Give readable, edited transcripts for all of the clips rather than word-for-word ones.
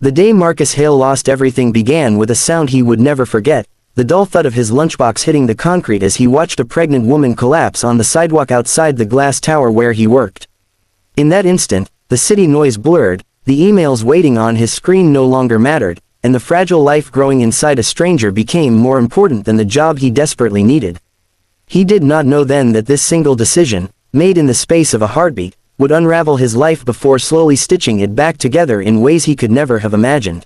The day Marcus Hale lost everything began with a sound he would never forget, the dull thud of his lunchbox hitting the concrete as he watched a pregnant woman collapse on the sidewalk outside the glass tower where he worked. In that instant, the city noise blurred, the emails waiting on his screen no longer mattered, and the fragile life growing inside a stranger became more important than the job he desperately needed. He did not know then that this single decision, made in the space of a heartbeat, would unravel his life before slowly stitching it back together in ways he could never have imagined.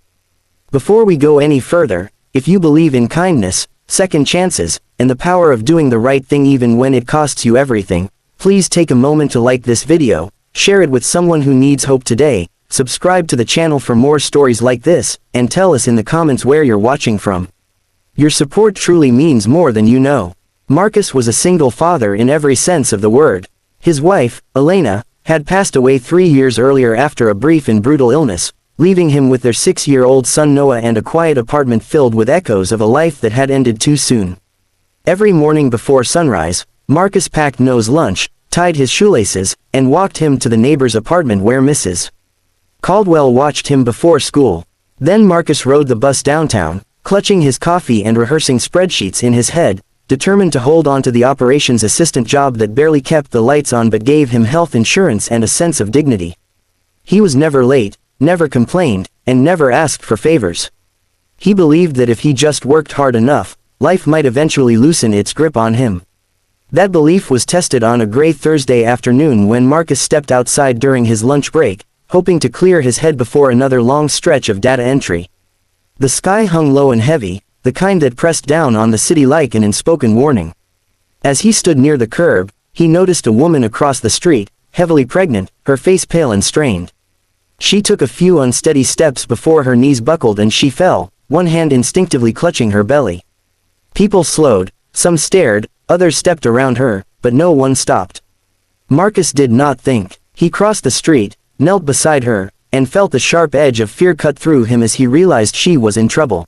Before we go any further, if you believe in kindness, second chances, and the power of doing the right thing even when it costs you everything, please take a moment to like this video, share it with someone who needs hope today, subscribe to the channel for more stories like this, and tell us in the comments where you're watching from. Your support truly means more than you know. Marcus was a single father in every sense of the word. His wife, Elena, had passed away 3 years earlier after a brief and brutal illness, leaving him with their 6-year-old son Noah and a quiet apartment filled with echoes of a life that had ended too soon. Every morning before sunrise, Marcus packed Noah's lunch, tied his shoelaces, and walked him to the neighbor's apartment where Mrs. Caldwell watched him before school. Then Marcus rode the bus downtown, clutching his coffee and rehearsing spreadsheets in his head, determined to hold on to the operations assistant job that barely kept the lights on but gave him health insurance and a sense of dignity. He was never late, never complained, and never asked for favors. He believed that if he just worked hard enough, life might eventually loosen its grip on him. That belief was tested on a gray Thursday afternoon when Marcus stepped outside during his lunch break, hoping to clear his head before another long stretch of data entry. The sky hung low and heavy, the kind that pressed down on the city like an unspoken warning. As he stood near the curb, he noticed a woman across the street, heavily pregnant, her face pale and strained. She took a few unsteady steps before her knees buckled and she fell, one hand instinctively clutching her belly. People slowed, some stared, others stepped around her, but no one stopped. Marcus did not think. He crossed the street, knelt beside her, and felt the sharp edge of fear cut through him as he realized she was in trouble.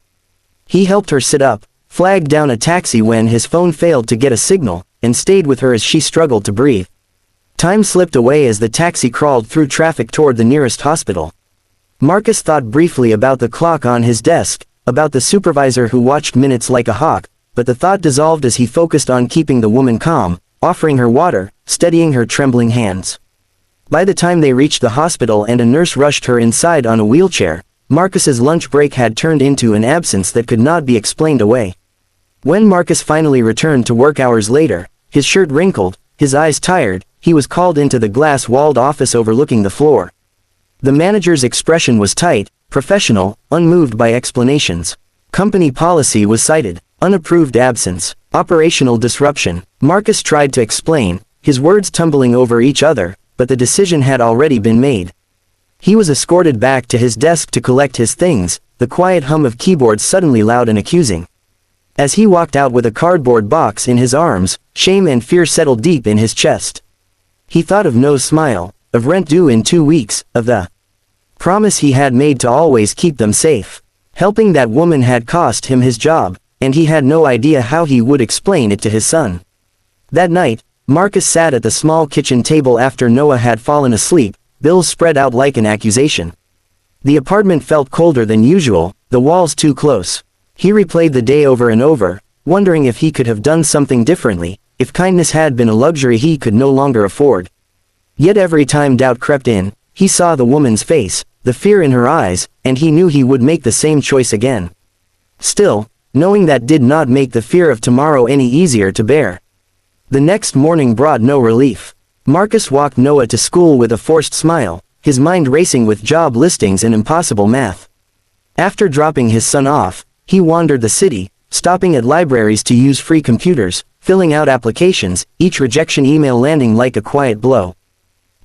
He helped her sit up, flagged down a taxi when his phone failed to get a signal, and stayed with her as she struggled to breathe. Time slipped away as the taxi crawled through traffic toward the nearest hospital. Marcus thought briefly about the clock on his desk, about the supervisor who watched minutes like a hawk, but the thought dissolved as he focused on keeping the woman calm, offering her water, steadying her trembling hands. By the time they reached the hospital and a nurse rushed her inside on a wheelchair, Marcus's lunch break had turned into an absence that could not be explained away. When Marcus finally returned to work hours later, his shirt wrinkled, his eyes tired, he was called into the glass-walled office overlooking the floor. The manager's expression was tight, professional, unmoved by explanations. Company policy was cited, unapproved absence, operational disruption. Marcus tried to explain, his words tumbling over each other, but the decision had already been made. He was escorted back to his desk to collect his things, the quiet hum of keyboards suddenly loud and accusing. As he walked out with a cardboard box in his arms, shame and fear settled deep in his chest. He thought of Noah's smile, of rent due in 2 weeks, of the promise he had made to always keep them safe. Helping that woman had cost him his job, and he had no idea how he would explain it to his son. That night, Marcus sat at the small kitchen table after Noah had fallen asleep, bills spread out like an accusation. The apartment felt colder than usual, the walls too close. He replayed the day over and over, wondering if he could have done something differently, if kindness had been a luxury he could no longer afford. Yet every time doubt crept in, he saw the woman's face, the fear in her eyes, and he knew he would make the same choice again. Still, knowing that did not make the fear of tomorrow any easier to bear. The next morning brought no relief. Marcus walked Noah to school with a forced smile, his mind racing with job listings and impossible math. After dropping his son off, he wandered the city, stopping at libraries to use free computers, filling out applications, each rejection email landing like a quiet blow.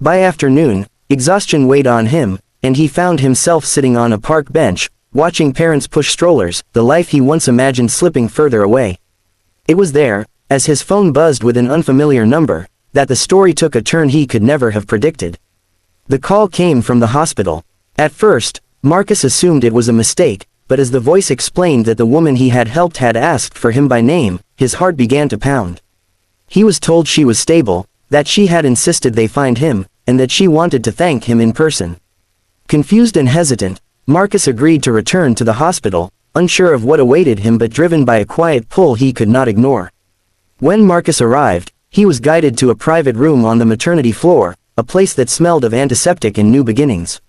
By afternoon, exhaustion weighed on him, and he found himself sitting on a park bench, watching parents push strollers, the life he once imagined slipping further away. It was there, as his phone buzzed with an unfamiliar number, that the story took a turn he could never have predicted. The call came from the hospital. At first, Marcus assumed it was a mistake, but as the voice explained that the woman he had helped had asked for him by name, his heart began to pound. He was told she was stable, that she had insisted they find him, and that she wanted to thank him in person. Confused and hesitant, Marcus agreed to return to the hospital, unsure of what awaited him but driven by a quiet pull he could not ignore. When Marcus arrived, he was guided to a private room on the maternity floor, a place that smelled of antiseptic and new beginnings.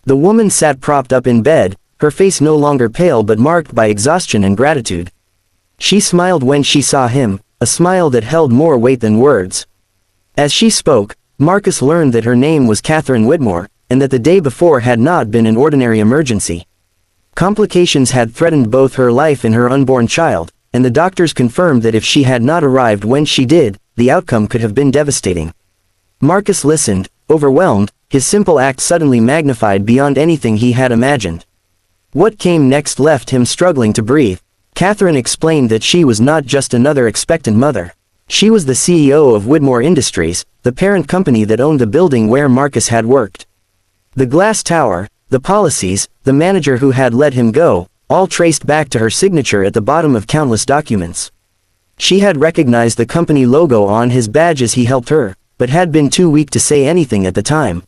The woman sat propped up in bed, her face no longer pale but marked by exhaustion and gratitude. She smiled when she saw him, a smile that held more weight than words. As she spoke, Marcus learned that her name was Catherine Whitmore, and that the day before had not been an ordinary emergency. Complications had threatened both her life and her unborn child, and the doctors confirmed that if she had not arrived when she did, the outcome could have been devastating. Marcus listened, overwhelmed, his simple act suddenly magnified beyond anything he had imagined. What came next left him struggling to breathe. Catherine explained that she was not just another expectant mother. She was the CEO of Whitmore Industries, the parent company that owned the building where Marcus had worked. The glass tower, the policies, the manager who had let him go, all traced back to her signature at the bottom of countless documents. She had recognized the company logo on his badge as he helped her, but had been too weak to say anything at the time.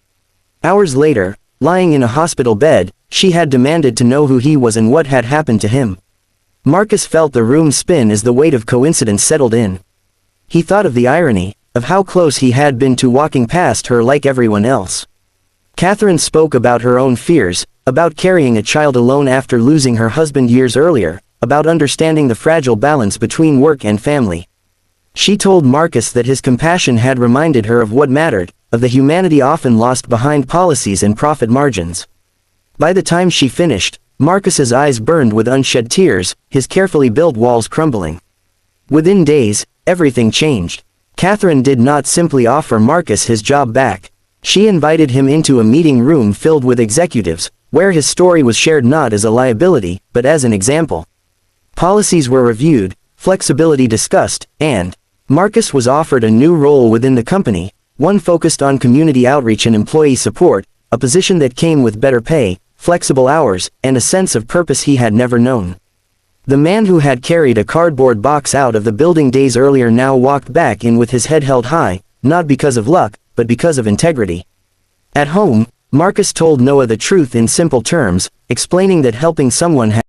Hours later, lying in a hospital bed, she had demanded to know who he was and what had happened to him. Marcus felt the room spin as the weight of coincidence settled in. He thought of the irony, of how close he had been to walking past her like everyone else. Catherine spoke about her own fears, about carrying a child alone after losing her husband years earlier, about understanding the fragile balance between work and family. She told Marcus that his compassion had reminded her of what mattered, of the humanity often lost behind policies and profit margins. By the time she finished, Marcus's eyes burned with unshed tears, his carefully built walls crumbling. Within days, everything changed. Catherine did not simply offer Marcus his job back. She invited him into a meeting room filled with executives, where his story was shared not as a liability, but as an example. Policies were reviewed, flexibility discussed, and Marcus was offered a new role within the company, one focused on community outreach and employee support, a position that came with better pay, flexible hours, and a sense of purpose he had never known. The man who had carried a cardboard box out of the building days earlier now walked back in with his head held high, not because of luck, but because of integrity. At home, Marcus told Noah the truth in simple terms, explaining that helping someone